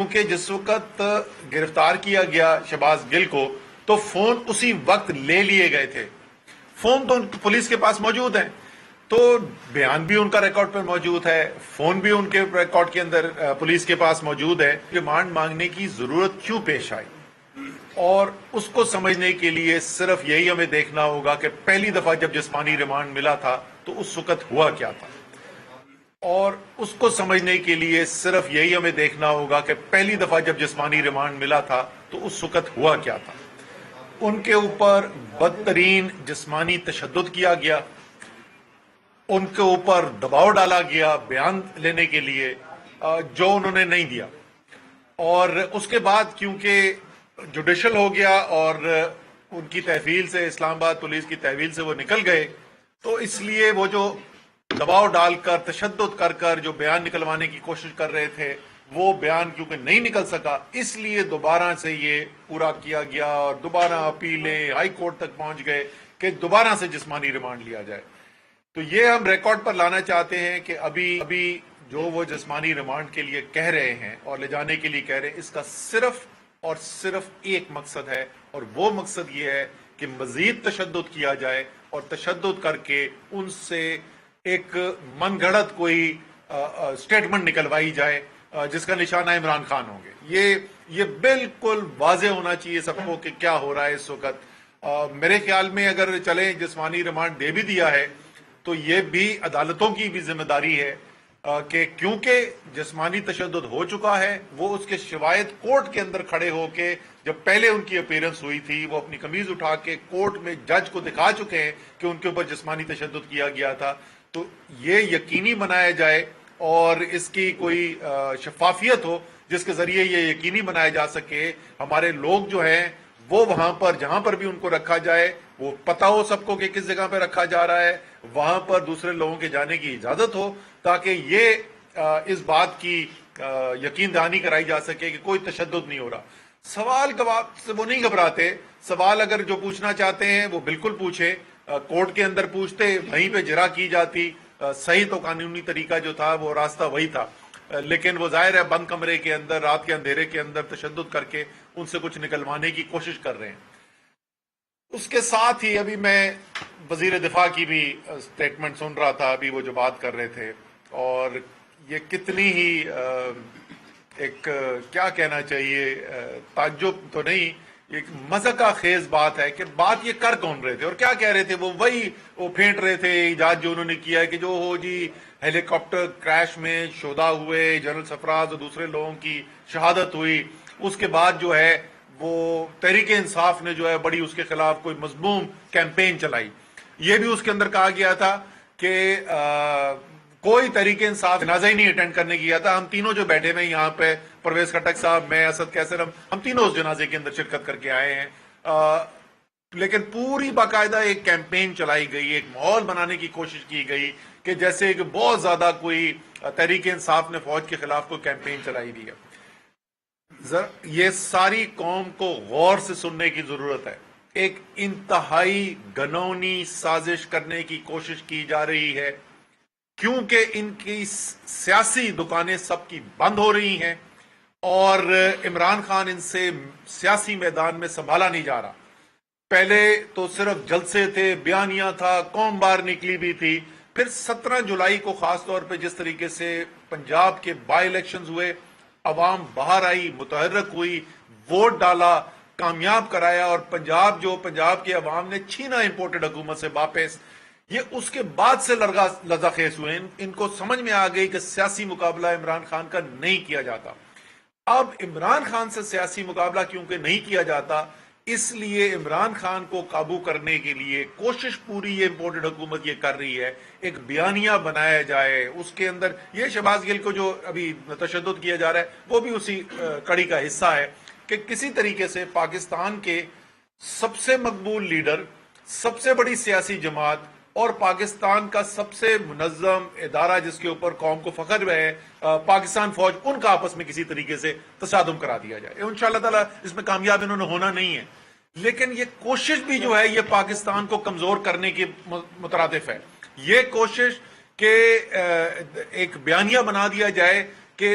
کیونکہ جس وقت گرفتار کیا گیا شہباز گل کو تو فون اسی وقت لے لیے گئے تھے. فون تو پولیس کے پاس موجود ہیں، تو بیان بھی ان کا ریکارڈ پر موجود ہے، فون بھی ان کے ریکارڈ کے اندر پولیس کے پاس موجود ہے. ریمانڈ مانگنے کی ضرورت کیوں پیش آئی، اور اس کو سمجھنے کے لیے صرف یہی ہمیں دیکھنا ہوگا کہ پہلی دفعہ جب جسمانی ریمانڈ ملا تھا تو اس وقت ہوا کیا تھا. اور اس کو سمجھنے کے لیے صرف یہی ہمیں دیکھنا ہوگا کہ پہلی دفعہ جب جسمانی ریمانڈ ملا تھا تو اس وقت ہوا کیا تھا. ان کے اوپر بدترین جسمانی تشدد کیا گیا، ان کے اوپر دباؤ ڈالا گیا بیان لینے کے لیے جو انہوں نے نہیں دیا. اور اس کے بعد کیونکہ جوڈیشل ہو گیا اور ان کی تحویل سے، اسلام آباد پولیس کی تحویل سے وہ نکل گئے، تو اس لیے وہ جو دباؤ ڈال کر تشدد کر کر جو بیان نکلوانے کی کوشش کر رہے تھے وہ بیان کیونکہ نہیں نکل سکا، اس لیے دوبارہ سے یہ پورا کیا گیا اور دوبارہ اپیلیں ہائی کورٹ تک پہنچ گئے کہ دوبارہ سے جسمانی ریمانڈ لیا جائے. تو یہ ہم ریکارڈ پر لانا چاہتے ہیں کہ ابھی جو وہ جسمانی ریمانڈ کے لیے کہہ رہے ہیں اور لے جانے کے لیے کہہ رہے ہیں، اس کا صرف اور صرف ایک مقصد ہے، اور وہ مقصد یہ ہے کہ مزید تشدد کیا جائے اور تشدد کر کے ان سے ایک من گھڑت کوئی سٹیٹمنٹ نکلوائی جائے جس کا نشانہ عمران خان ہوں گے. یہ بالکل واضح ہونا چاہیے سب کو کہ کیا ہو رہا ہے اس وقت. میرے خیال میں اگر چلیں جسمانی ریمانڈ دے بھی دیا ہے تو یہ بھی عدالتوں کی بھی ذمہ داری ہے کہ کیونکہ جسمانی تشدد ہو چکا ہے، وہ اس کے شواہد کورٹ کے اندر کھڑے ہو کے، جب پہلے ان کی اپیرنس ہوئی تھی وہ اپنی قمیض اٹھا کے کورٹ میں جج کو دکھا چکے ہیں کہ ان کے اوپر جسمانی تشدد کیا گیا تھا. تو یہ یقینی بنایا جائے اور اس کی کوئی شفافیت ہو جس کے ذریعے یہ یقینی بنایا جا سکے ہمارے لوگ جو ہیں وہ وہاں پر جہاں پر بھی ان کو رکھا جائے وہ پتہ ہو سب کو کہ کس جگہ پہ رکھا جا رہا ہے، وہاں پر دوسرے لوگوں کے جانے کی اجازت ہو، تاکہ یہ اس بات کی یقین دہانی کرائی جا سکے کہ کوئی تشدد نہیں ہو رہا. سوال سے وہ نہیں گھبراتے، سوال اگر جو پوچھنا چاہتے ہیں وہ بالکل پوچھیں، کورٹ کے اندر پوچھتے، وہیں پہ جرا کی جاتی. صحیح تو قانونی طریقہ جو تھا وہ راستہ وہی تھا، لیکن وہ ظاہر ہے بند کمرے کے اندر رات کے اندھیرے کے اندر تشدد کر کے ان سے کچھ نکلوانے کی کوشش کر رہے ہیں. اس کے ساتھ ہی ابھی میں وزیر دفاع کی بھی سٹیٹمنٹ سن رہا تھا، ابھی وہ جو بات کر رہے تھے، اور یہ کتنی ہی ایک کیا کہنا چاہیے، تعجب تو نہیں، ایک مذاق خیز بات ہے کہ بات یہ کر کون رہے تھے اور کیا کہہ رہے تھے. وہ پھینٹ رہے تھے ایجاد جو انہوں نے کیا ہے کہ جو ہو جی ہیلی کاپٹر کریش میں شہداء ہوئے، جنرل سرفراز اور دوسرے لوگوں کی شہادت ہوئی، اس کے بعد جو ہے وہ تحریک انصاف نے جو ہے بڑی اس کے خلاف کوئی مذموم کیمپین چلائی. یہ بھی اس کے اندر کہا گیا تھا کہ کوئی تحریک انصاف جنازہ ہی نہیں اٹینڈ کرنے گیا تھا. ہم تینوں جو بیٹھے ہوئے یہاں پہ، پرویز خٹک صاحب، میں، اسد کیسر، ہم تینوں اس جنازے کے اندر شرکت کر کے آئے ہیں. لیکن پوری باقاعدہ ایک کیمپین چلائی گئی، ایک ماحول بنانے کی کوشش کی گئی کہ جیسے کہ بہت زیادہ کوئی تحریک انصاف نے فوج کے خلاف کوئی کیمپین چلائی دی ہے. یہ ساری قوم کو غور سے سننے کی ضرورت ہے. ایک انتہائی گھنونی سازش کرنے کی کوشش کی جا رہی ہے کیونکہ ان کی سیاسی دکانیں سب کی بند ہو رہی ہیں اور عمران خان ان سے سیاسی میدان میں سنبھالا نہیں جا رہا. پہلے تو صرف جلسے تھے، بیانیہ تھا، قوم باہر نکلی بھی تھی. پھر 17 جولائی کو خاص طور پہ جس طریقے سے پنجاب کے بائی الیکشنز ہوئے، عوام باہر آئی، متحرک ہوئی، ووٹ ڈالا، کامیاب کرایا، اور پنجاب کے عوام نے چھینا امپورٹڈ حکومت سے واپس. یہ اس کے بعد سے لرزہ خیز ہوئے. ان کو سمجھ میں آ گئی کہ سیاسی مقابلہ عمران خان کا نہیں کیا جاتا. اب عمران خان سے سیاسی مقابلہ کیونکہ نہیں کیا جاتا، اس لیے عمران خان کو قابو کرنے کے لیے کوشش پوری یہ امپورٹڈ حکومت یہ کر رہی ہے، ایک بیانیہ بنایا جائے. اس کے اندر یہ شہباز گل کو جو ابھی تشدد کیا جا رہا ہے وہ بھی اسی کڑی کا حصہ ہے کہ کسی طریقے سے پاکستان کے سب سے مقبول لیڈر، سب سے بڑی سیاسی جماعت اور پاکستان کا سب سے منظم ادارہ جس کے اوپر قوم کو فخر ہے، پاکستان فوج، ان کا آپس میں کسی طریقے سے تصادم کرا دیا جائے. انشاءاللہ تعالیٰ اس میں کامیاب انہوں نے ہونا نہیں ہے، لیکن یہ کوشش بھی جو ہے یہ پاکستان کو کمزور کرنے کی مترادف ہے. یہ کوشش کہ ایک بیانیہ بنا دیا جائے کہ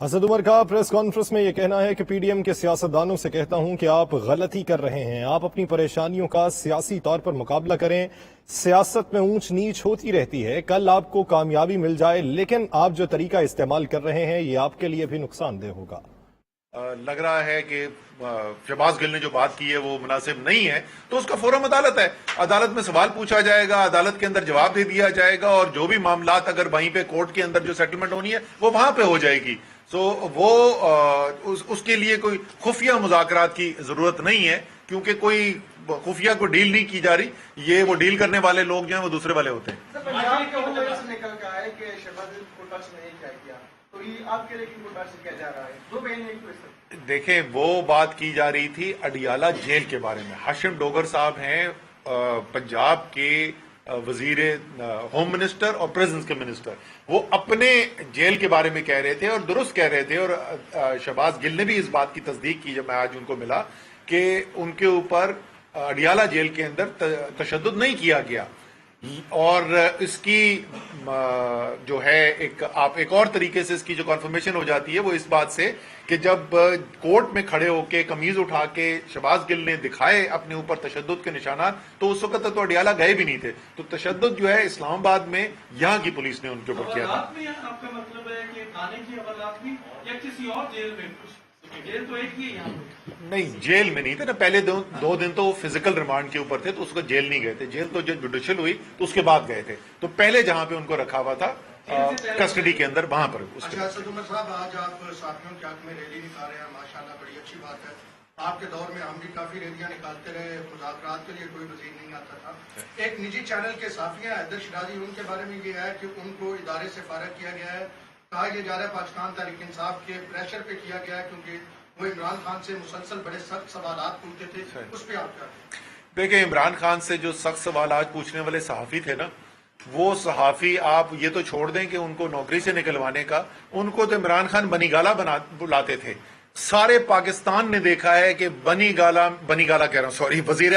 اسد عمر کا پریس کانفرنس میں یہ کہنا ہے کہ پی ڈی ایم کے سیاستدانوں سے کہتا ہوں کہ آپ غلطی کر رہے ہیں، آپ اپنی پریشانیوں کا سیاسی طور پر مقابلہ کریں، سیاست میں اونچ نیچ ہوتی رہتی ہے، کل آپ کو کامیابی مل جائے لیکن آپ جو طریقہ استعمال کر رہے ہیں یہ آپ کے لیے بھی نقصان دہ ہوگا۔ لگ رہا ہے کہ شہباز گل نے جو بات کی ہے وہ مناسب نہیں ہے، تو اس کا فورم عدالت ہے، عدالت میں سوال پوچھا جائے گا، عدالت کے اندر جواب دے دیا جائے گا، اور جو بھی معاملات اگر وہیں پہ کورٹ کے اندر جو سیٹلمنٹ ہونی ہے وہ وہاں پہ ہو جائے گی۔ سو وہ اس کے لیے کوئی خفیہ مذاکرات کی ضرورت نہیں ہے، کیونکہ کوئی خفیہ کو ڈیل نہیں کی جا رہی، یہ وہ ڈیل کرنے والے لوگ جو ہیں وہ دوسرے والے ہوتے ہیں۔ پنجاب کے حوالے سے نکل کے آئے کہ شہباز کو ٹچ نہیں کیا، تو یہ آپ کے لیے کن کو ٹچ کیا جا رہا ہے؟ دو بہن ایک تو دیکھیں، وہ بات کی جا رہی تھی اڈیالہ جیل کے بارے میں۔ ہاشم ڈوگر صاحب ہیں پنجاب کے وزیر ہوم منسٹر اور پریزنس کے منسٹر، وہ اپنے جیل کے بارے میں کہہ رہے تھے اور درست کہہ رہے تھے، اور شہباز گل نے بھی اس بات کی تصدیق کی جب میں آج ان کو ملا کہ ان کے اوپر اڈیالہ جیل کے اندر تشدد نہیں کیا گیا، اور اس کی جو ہے آپ ایک اور طریقے سے اس کی جو کنفرمیشن ہو جاتی ہے وہ اس بات سے کہ جب کورٹ میں کھڑے ہو کے قمیض اٹھا کے شہباز گل نے دکھائے اپنے اوپر تشدد کے نشانات، تو اس وقت تک تو اڈیالہ گئے بھی نہیں تھے، تو تشدد جو ہے اسلام آباد میں یہاں کی پولیس نے ان کے اوپر کیا تھا۔ آپ کا مطلب ہے کہ تھانے کی حوالات میں یا کسی اور جیل میں؟ جیل تو ایک ہی ہے یہاں پہ۔ نہیں، جیل میں نہیں تھے نا، پہلے 2 دن تو فزیکل ریمانڈ کے اوپر تھے، تو اس کو جیل نہیں گئے تھے، جیل تو جب جوڈیشل ہوئی تو اس کے بعد گئے تھے، تو پہلے جہاں پہ ان کو رکھا ہوا تھا کسٹڈی کے اندر وہاں پر۔ اچھا اسد عمر صاحب، آج آپ ساتھیوں کے حق میں ریلی نکال رہے ہیں، ماشاءاللہ بڑی اچھی بات ہے۔ آپ کے دور میں ہم بھی کافی ریلیاں نکالتے رہے، مذاکرات کے لیے کوئی وزیر نہیں آتا تھا۔ ایک نجی چینل کے صحافی ہیں حیدر شیرازی، ان کے بارے میں یہ ہے کہ ان کو ادارے سے فارغ کیا گیا ہے، کہا یہ جا رہا ہے پاکستان تحریک انصاف کے پریشر پہ کیا گیا ہے، کیونکہ وہ عمران خان سے مسلسل بڑے سخت سوالات پوچھتے تھے، اس پہ آپ کیا؟ دیکھیں، عمران خان سے جو سخت سوالات پوچھنے والے صحافی تھے نا، وہ صحافی آپ یہ تو چھوڑ دیں کہ ان کو نوکری سے نکلوانے کا، ان کو تو عمران خان بنی گالا بلاتے تھے۔ سارے پاکستان نے دیکھا ہے کہ بنی گالا کہہ رہا ہوں، سوری، وزیر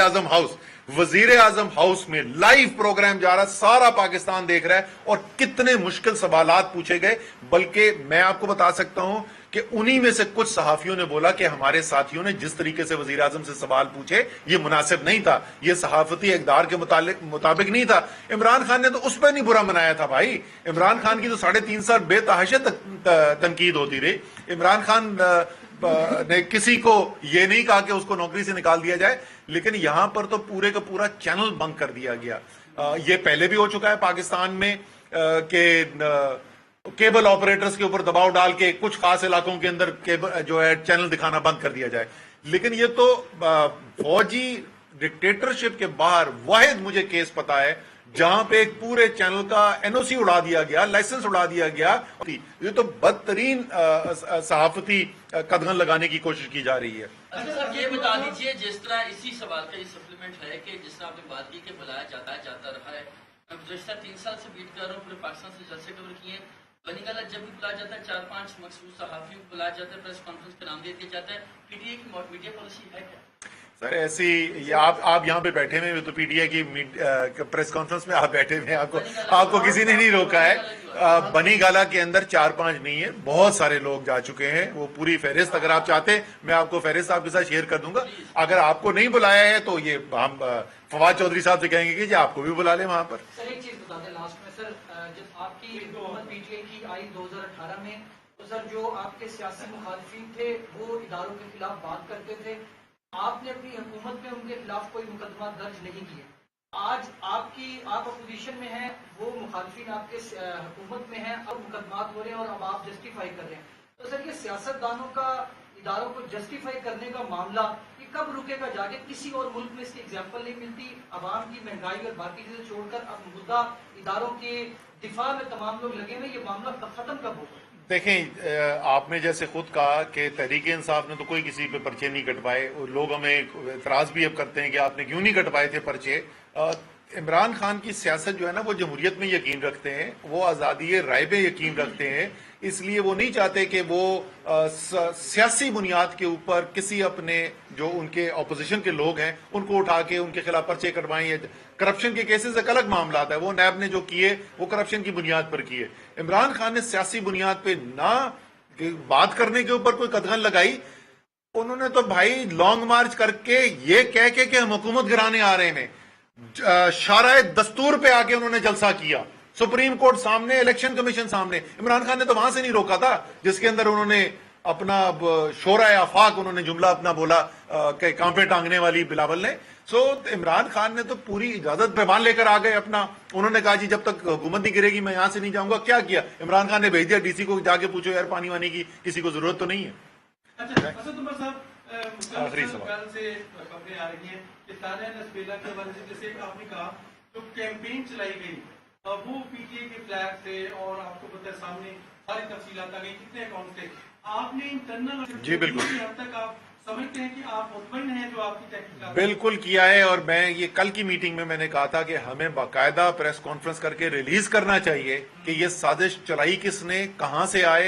اعظم ہاؤس میں لائیو پروگرام جا رہا، سارا پاکستان دیکھ رہا ہے، اور کتنے مشکل سوالات پوچھے گئے۔ بلکہ میں آپ کو بتا سکتا ہوں کہ انہی میں سے کچھ صحافیوں نے بولا کہ ہمارے ساتھیوں نے جس طریقے سے وزیر اعظم سے سوال پوچھے یہ مناسب نہیں تھا، یہ صحافتی اقدار کے مطابق نہیں تھا۔ عمران خان نے تو اس پہ نہیں برا منایا تھا بھائی، عمران خان کی تو 3.5 سال بے تحاشا تنقید ہوتی رہی۔ عمران خان نے کسی کو یہ نہیں کہا کہ اس کو نوکری سے نکال دیا جائے، لیکن یہاں پر تو پورے کا پورا چینل بند کر دیا گیا۔ یہ پہلے بھی ہو چکا ہے پاکستان میں کہ کیبل آپریٹرز کے اوپر دباؤ ڈال کے کچھ خاص علاقوں کے اندر جو ہے چینل دکھانا بند کر دیا جائے، لیکن یہ تو فوجی ڈکٹیٹرشپ کے باہر واحد مجھے کیس پتا ہے جہاں پہ ایک پورے چینل کا NOC اڑا دیا گیا، لائسنس اڑا دیا گیا۔ یہ تو بدترین صحافتی قدغن لگانے کی کوشش کی جا رہی ہے۔ یہ بتا دیجیے، جس طرح اسی سوال کا یہ سپلیمنٹ ہے کہ جس طرح آپ نے بات کی کہ بلایا جاتا رہا ہے، میں گزشتہ 3 سال سے بیٹ کر رہا ہوں، پورے پاکستان سے جلسے کور کیے ہیں، بنی گالا جب بھی بلایا جاتا ہے 4-5 مخصوص صحافیوں کو بلایا جاتا ہے، پریس کانفرنس کا نام دے دیا جاتا ہے۔ پی ٹی اے کی میڈیا پالیسی ہے کیا؟ سر ایسی آپ یہاں پہ بیٹھے ہوئے تو پی ٹی اے کی پریس کانفرنس میں آپ بیٹھے ہوئے ہیں، آپ کو کسی نے نہیں روکا ہے۔ بنی گالا کے اندر 4-5 نہیں ہے، بہت سارے لوگ جا چکے ہیں، وہ پوری فہرست اگر آپ چاہتے ہیں میں آپ کو فہرست آپ کے ساتھ شیئر کر دوں گا۔ اگر آپ کو نہیں بلایا ہے تو یہ ہم فواد چودھری صاحب سے کہیں گے کہ جی آپ کو بھی بلا لیں وہاں پر۔ سر ایک چیز بتا دیں لاسٹ میں، سر جب آپ کی حکومت پی ٹی اے کی آئی 2018 میں، تو سر جو آپ کے سیاسی مخالفین تھے وہ اداروں کے خلاف بات کرتے تھے، آپ نے اپنی حکومت میں ان کے خلاف کوئی مقدمہ درج نہیں کیے۔ آج آپ اپوزیشن میں ہیں، وہ مخالفین آپ کے حکومت میں ہیں، اب مقدمات ہو رہے ہیں اور اب آپ جسٹیفائی کر رہے ہیں، تو سر یہ سیاستدانوں کا اداروں کو جسٹیفائی کرنے کا معاملہ یہ کب رکے گا جا کے؟ کسی اور ملک میں اس کی ایگزامپل نہیں ملتی۔ عوام کی مہنگائی اور باقی چیزیں چھوڑ کر اب مدعا اداروں کے دفاع میں تمام لوگ لگے ہوئے، یہ معاملہ ختم کب ہوگا؟ دیکھیں، آپ نے جیسے خود کہا کہ تحریک انصاف نے تو کوئی کسی پہ پرچے نہیں کٹوائے، لوگ ہمیں اعتراض بھی اب کرتے ہیں کہ آپ نے کیوں نہیں کٹوائے تھے پرچے۔ عمران خان کی سیاست جو ہے نا، وہ جمہوریت میں یقین رکھتے ہیں، وہ آزادی رائے پہ یقین رکھتے ہیں، اس لیے وہ نہیں چاہتے کہ وہ سیاسی بنیاد کے اوپر کسی اپنے جو ان کے اپوزیشن کے لوگ ہیں ان کو اٹھا کے ان کے خلاف پرچے کٹوائیں۔ یا کرپشن کے کیسز ایک الگ معاملات ہے، وہ نیب نے جو کیے وہ کرپشن کی بنیاد پر کیے۔ عمران خان نے سیاسی بنیاد پہ نہ کہ بات کرنے کے اوپر کوئی قدغن لگائی. انہوں نے تو بھائی لانگ مارچ کر کے یہ کہہ کے کہ ہم حکومت گرانے آ رہے ہیں, شارع دستور پہ آ کے انہوں نے جلسہ کیا, سپریم کورٹ سامنے, الیکشن کمیشن سامنے. عمران خان نے تو وہاں سے نہیں روکا تھا جس کے اندر انہوں نے اپنا شورا آفاق انہوں نے جملہ اپنا بولا کہ کانپے ٹانگنے والی بلاول نے. سو عمران خان نے تو پوری اجازت پیمان لے کر آ گئے اپنا. انہوں نے کہا جی جب تک حکومت نہیں گرے گی میں یہاں سے نہیں جاؤں گا. کیا کیا عمران خان نے بھیج دیا ڈی سی کو, جا کے پوچھو یار پانی وانی کی کسی کو ضرورت تو نہیں ہے. اچھا اسد عمر صاحب, آخری سوال. کل سے خبریں آ رہی ہیں کہ تانیہ نسبیلا کے حوالے سے, جیسے آپ نے کہا جو کیمپین چلائی گئی وہ پی ٹی اے کے فلیگ سے, اور آپ کو پتہ ہے سامنے ساری تفصیلات آ گئی, کتنے اکاؤنٹ تھے. آپ نے انٹرنل جی بالکل حد تک آپ سمجھتے ہیں کہ آپ مطمئن ہیں جو آپ کی تحقیقات بالکل کیا ہے. اور میں یہ کل کی میٹنگ میں نے کہا تھا کہ ہمیں باقاعدہ پریس کانفرنس کر کے ریلیز کرنا چاہیے کہ یہ سازش چلائی کس نے, کہاں سے آئے,